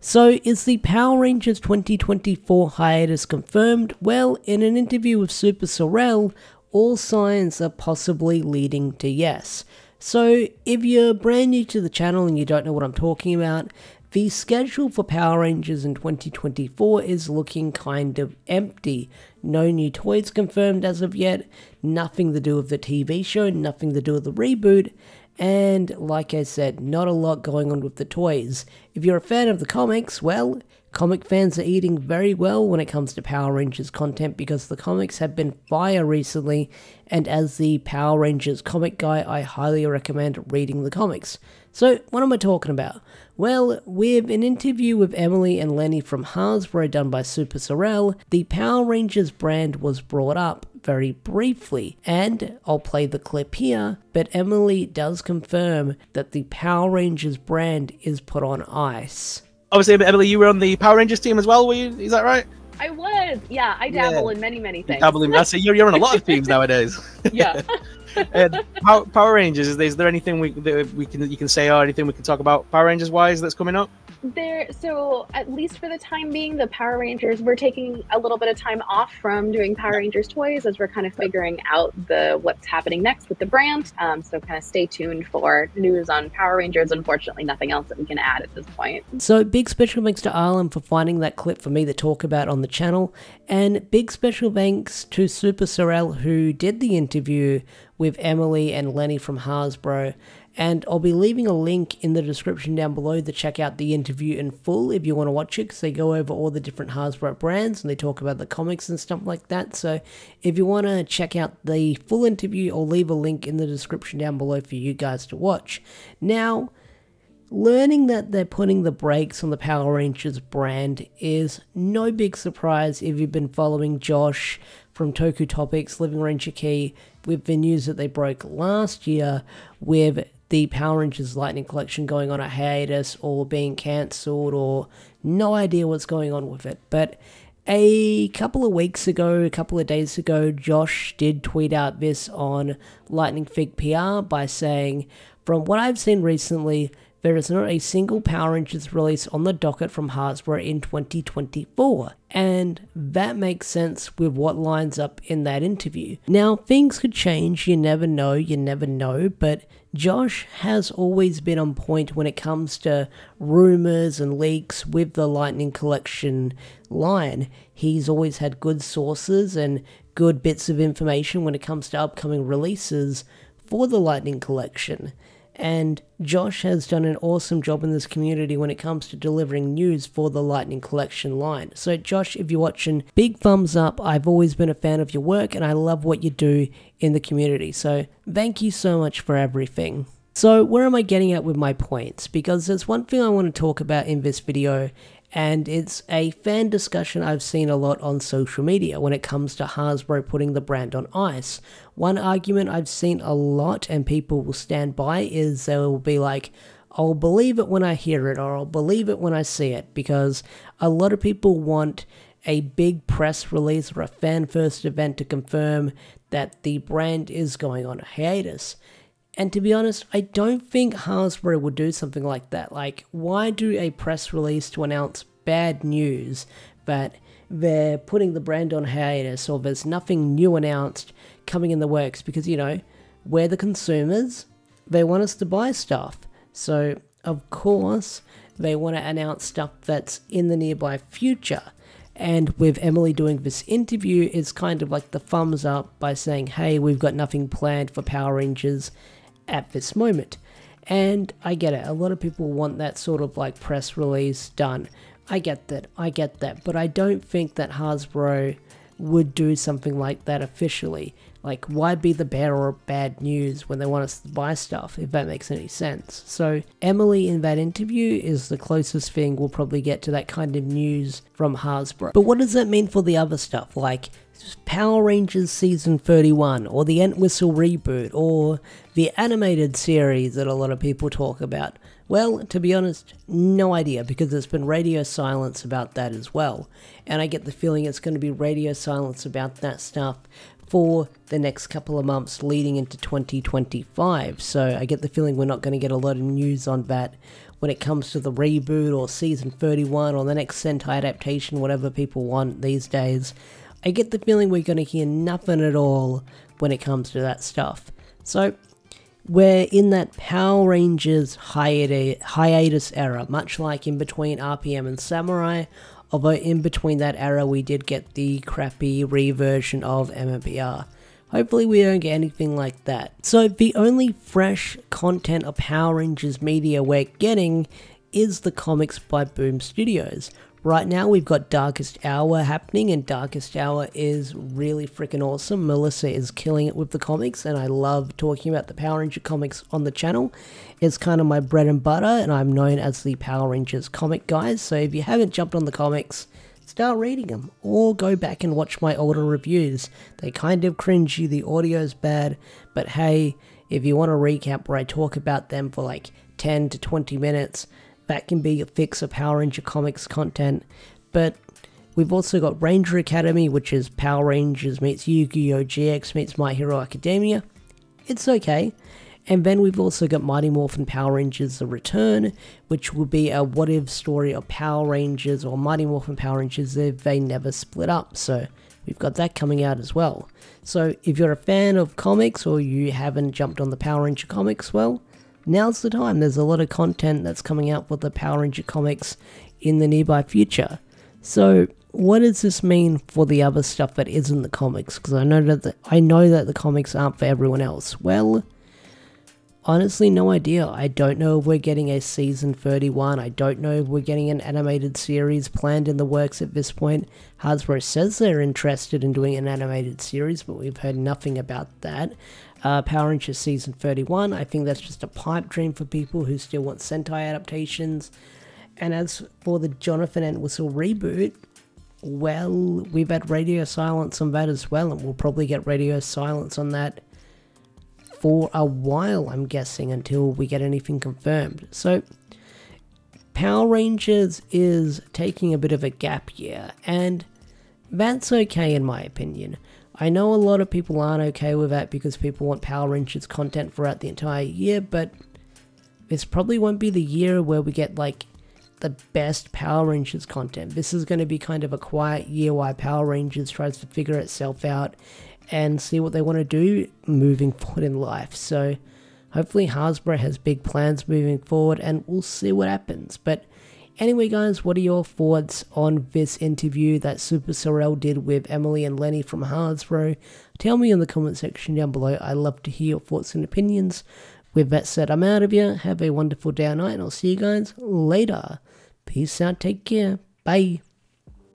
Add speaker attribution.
Speaker 1: So, is the Power Rangers 2024 hiatus confirmed? Well, in an interview with Super Sorel, all signs are possibly leading to yes. So, if you're brand new to the channel and you don't know what I'm talking about, the schedule for Power Rangers in 2024 is looking kind of empty. No new toys confirmed as of yet, nothing to do with the TV show, nothing to do with the reboot, and like I said, not a lot going on with the toys. If you're a fan of the comics, well, comic fans are eating very well when it comes to Power Rangers content because the comics have been fire recently, and as the Power Rangers comic guy, I highly recommend reading the comics. So, what am I talking about? Well, with an interview with Emily and Lenny from Hasbro done by Super Sorel, the Power Rangers brand was brought up very briefly, and I'll play the clip here, but Emily does confirm that the Power Rangers brand is put on ice.
Speaker 2: Obviously, Emily, you were on the Power Rangers team as well, were you? Is that right?
Speaker 3: I was, yeah. I dabble in many things.
Speaker 2: You dabble in, I see you're on a lot of teams nowadays.
Speaker 3: Yeah.
Speaker 2: Power Rangers. Is there anything you can say or anything we can talk about Power Rangers wise that's coming up?
Speaker 3: So at least for the time being, the Power Rangers, we're taking a little bit of time off from doing Power Rangers toys as we're kind of figuring out what's happening next with the brand. So kind of stay tuned for news on Power Rangers. Unfortunately, nothing else that we can add at this point.
Speaker 1: So big special thanks to Arlen for finding that clip for me to talk about on the channel, and big special thanks to Super Sorel who did the interview with Emily and Lenny from Hasbro. And I'll be leaving a link in the description down below to check out the interview in full if you want to watch it, because they go over all the different Hasbro brands and they talk about the comics and stuff like that. So if you want to check out the full interview, I'll leave a link in the description down below for you guys to watch. Now, learning that they're putting the brakes on the Power Rangers brand is no big surprise if you've been following Josh from Toku Topics, Living Ranger Key, with the news that they broke last year with the Power Rangers Lightning Collection going on a hiatus or being cancelled, or no idea what's going on with it. But a couple of weeks ago, a couple of days ago, Josh did tweet out this on Lightning Fig PR by saying, "From what I've seen recently, there is not a single Power Rangers release on the docket from Hasbro in 2024. And that makes sense with what lines up in that interview. Now, things could change, you never know, but Josh has always been on point when it comes to rumors and leaks with the Lightning Collection line. He's always had good sources and good bits of information when it comes to upcoming releases for the Lightning Collection. And Josh has done an awesome job in this community when it comes to delivering news for the Lightning Collection line. So Josh, if you're watching, big thumbs up. I've always been a fan of your work and I love what you do in the community. So thank you so much for everything. So where am I getting at with my points? Because there's one thing I want to talk about in this video, and it's a fan discussion I've seen a lot on social media when it comes to Hasbro putting the brand on ice. One argument I've seen a lot and people will stand by is they will be like, I'll believe it when I hear it, or I'll believe it when I see it, because a lot of people want a big press release or a fan-first event to confirm that the brand is going on a hiatus. And to be honest, I don't think Hasbro would do something like that. Like, why do a press release to announce bad news that they're putting the brand on hiatus or there's nothing new announced coming in the works? Because, you know, we're the consumers, they want us to buy stuff. So, of course, they want to announce stuff that's in the nearby future. And with Emily doing this interview, it's kind of like the thumbs up by saying, hey, we've got nothing planned for Power Rangers at this moment. And I get it, a lot of people want that sort of like press release done. I get that, but I don't think that Hasbro would do something like that officially. Like, why be the bearer of bad news when they want us to buy stuff, if that makes any sense? So Emily in that interview is the closest thing we'll probably get to that kind of news from Hasbro. But what does that mean for the other stuff, like Power Rangers Season 31, or the Entwistle reboot, or the animated series that a lot of people talk about? Well, to be honest, no idea, because there's been radio silence about that as well. And I get the feeling it's going to be radio silence about that stuff for the next couple of months leading into 2025. So I get the feeling we're not going to get a lot of news on that when it comes to the reboot or season 31 or the next Sentai adaptation, whatever people want these days. I get the feeling we're going to hear nothing at all when it comes to that stuff. So we're in that Power Rangers hiatus era, much like in between RPM and Samurai, although in between that era we did get the crappy reversion of MMPR. Hopefully we don't get anything like that. So the only fresh content of Power Rangers media we're getting is the comics by Boom Studios. Right now we've got Darkest Hour happening, and Darkest Hour is really freaking awesome. Melissa is killing it with the comics, and I love talking about the Power Ranger comics on the channel. It's kind of my bread and butter, and I'm known as the Power Rangers comic guys, so if you haven't jumped on the comics, start reading them, or go back and watch my older reviews. They kind of cringy, the audio's bad, but hey, if you want a recap where I talk about them for like 10 to 20 minutes, that can be a fix of Power Ranger comics content. But we've also got Ranger Academy, which is Power Rangers meets Yu-Gi-Oh! GX meets My Hero Academia. It's okay. And then we've also got Mighty Morphin Power Rangers The Return, which will be a what-if story of Power Rangers or Mighty Morphin Power Rangers if they never split up. So we've got that coming out as well. So if you're a fan of comics or you haven't jumped on the Power Ranger comics, well, now's the time. There's a lot of content that's coming out for the Power Ranger comics in the nearby future. So what does this mean for the other stuff that isn't the comics? Because I know that the comics aren't for everyone else. Well, honestly, no idea. I don't know if we're getting a season 31. I don't know if we're getting an animated series planned in the works at this point. Hasbro says they're interested in doing an animated series, but we've heard nothing about that. Power Rangers season 31, I think that's just a pipe dream for people who still want Sentai adaptations. And as for the Jonathan Entwistle reboot, well, we've had radio silence on that as well, and we'll probably get radio silence on that for a while, I'm guessing, until we get anything confirmed. So Power Rangers is taking a bit of a gap year, and that's okay in my opinion. I know a lot of people aren't okay with that because people want Power Rangers content throughout the entire year, but this probably won't be the year where we get like the best Power Rangers content. This is going to be kind of a quiet year while Power Rangers tries to figure itself out and see what they want to do moving forward in life. So hopefully Hasbro has big plans moving forward, and we'll see what happens. But anyway guys, what are your thoughts on this interview that Super Sorrel did with Emily and Lenny from Hasbro? Tell me in the comment section down below. I love to hear your thoughts and opinions. With that said, I'm out of here. Have a wonderful day or night, and I'll see you guys later. Peace out, take care, bye.